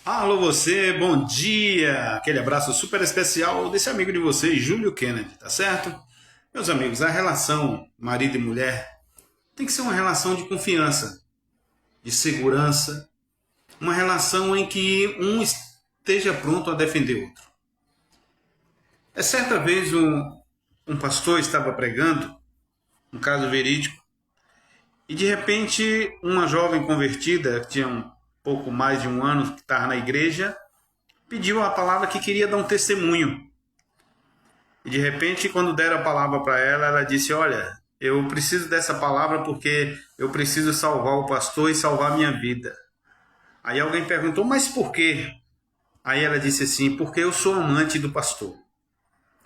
Alô você, bom dia! Aquele abraço super especial desse amigo de vocês, Júlio Kennedy, tá certo? Meus amigos, a relação marido e mulher tem que ser uma relação de confiança, de segurança, uma relação em que um esteja pronto a defender o outro. Certa vez um pastor estava pregando, um caso verídico, e de repente uma jovem convertida, que tinha um pouco mais de um ano, que estava na igreja, pediu a palavra que queria dar um testemunho. E de repente, quando deram a palavra para ela, ela disse: Olha, eu preciso dessa palavra porque eu preciso salvar o pastor e salvar a minha vida. Aí alguém perguntou: Mas por quê? Aí ela disse assim: Porque eu sou amante do pastor.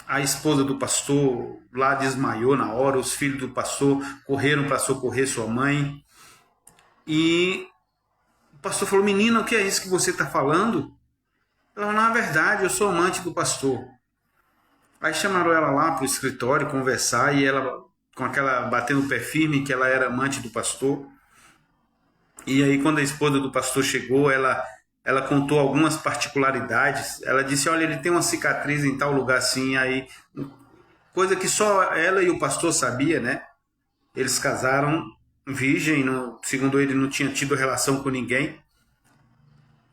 A esposa do pastor lá desmaiou na hora, os filhos do pastor correram para socorrer sua mãe. E o pastor falou: Menina, o que é isso que você está falando? Ela falou: Na verdade, eu sou amante do pastor. Aí chamaram ela lá pro escritório conversar e ela com aquela batendo o pé firme que ela era amante do pastor. E aí quando a esposa do pastor chegou, ela contou algumas particularidades. Ela disse: "Olha, ele tem uma cicatriz em tal lugar assim". Aí coisa que só ela e o pastor sabia, né? Eles casaram virgem, segundo ele não tinha tido relação com ninguém.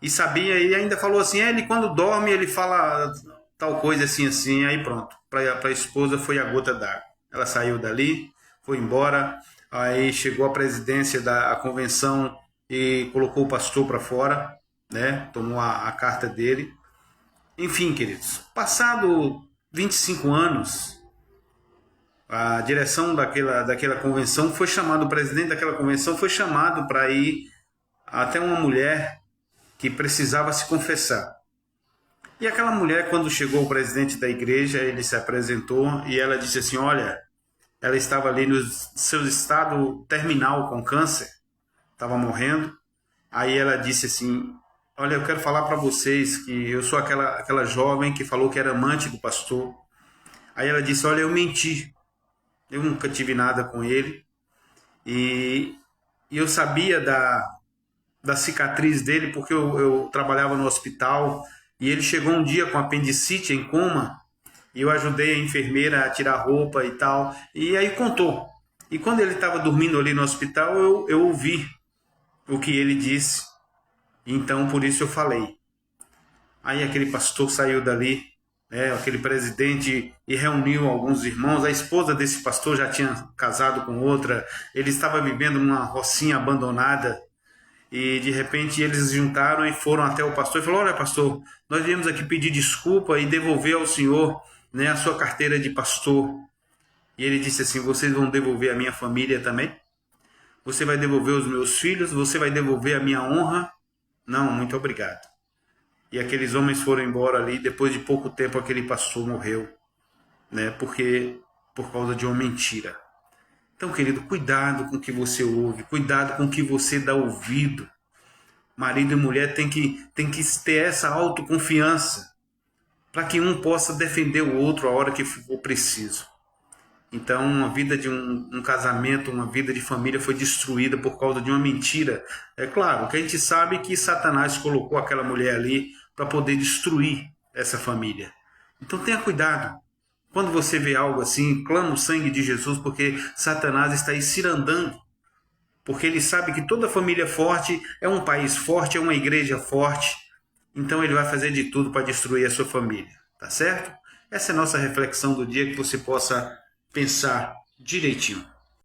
E sabia, e ainda falou assim: ele quando dorme ele fala tal coisa assim, assim, aí pronto. Para a esposa foi a gota d'água. Ela saiu dali, foi embora, aí chegou a presidência da convenção e colocou o pastor para fora, né? Tomou a carta dele. Enfim, queridos, passado 25 anos, a direção daquela convenção foi chamado, o presidente daquela convenção foi chamado para ir até uma mulher que precisava se confessar. E aquela mulher, quando chegou o presidente da igreja, ele se apresentou e ela disse assim: Olha, ela estava ali no seu estado terminal com câncer, estava morrendo. Aí ela disse assim: Olha, eu quero falar para vocês que eu sou aquela jovem que falou que era amante do pastor. Aí ela disse: Olha, eu menti, eu nunca tive nada com ele e, e eu sabia da cicatriz dele, porque eu trabalhava no hospital e ele chegou um dia com apendicite em coma e eu ajudei a enfermeira a tirar roupa e tal. E aí contou. E quando ele estava dormindo ali no hospital, eu ouvi o que ele disse. Então por isso eu falei. Aí aquele pastor saiu dali, né, aquele presidente, e reuniu alguns irmãos. A esposa desse pastor já tinha casado com outra. Ele estava vivendo numa rocinha abandonada. E de repente eles se juntaram e foram até o pastor e falaram: Olha, pastor, nós viemos aqui pedir desculpa e devolver ao senhor, né, a sua carteira de pastor. E ele disse assim: Vocês vão devolver a minha família também? Você vai devolver os meus filhos? Você vai devolver a minha honra? Não, muito obrigado. E aqueles homens foram embora ali. Depois de pouco tempo aquele pastor morreu, né, porque por causa de uma mentira. Então, querido, cuidado com o que você ouve, cuidado com o que você dá ouvido. Marido e mulher tem que ter essa autoconfiança para que um possa defender o outro a hora que for preciso. Então, uma vida de um casamento, uma vida de família foi destruída por causa de uma mentira. É claro que a gente sabe que Satanás colocou aquela mulher ali para poder destruir essa família. Então, tenha cuidado. Quando você vê algo assim, clama o sangue de Jesus, porque Satanás está aí cirandando. Porque ele sabe que toda família forte é um país forte, é uma igreja forte. Então ele vai fazer de tudo para destruir a sua família. Tá certo? Essa é a nossa reflexão do dia, que você possa pensar direitinho.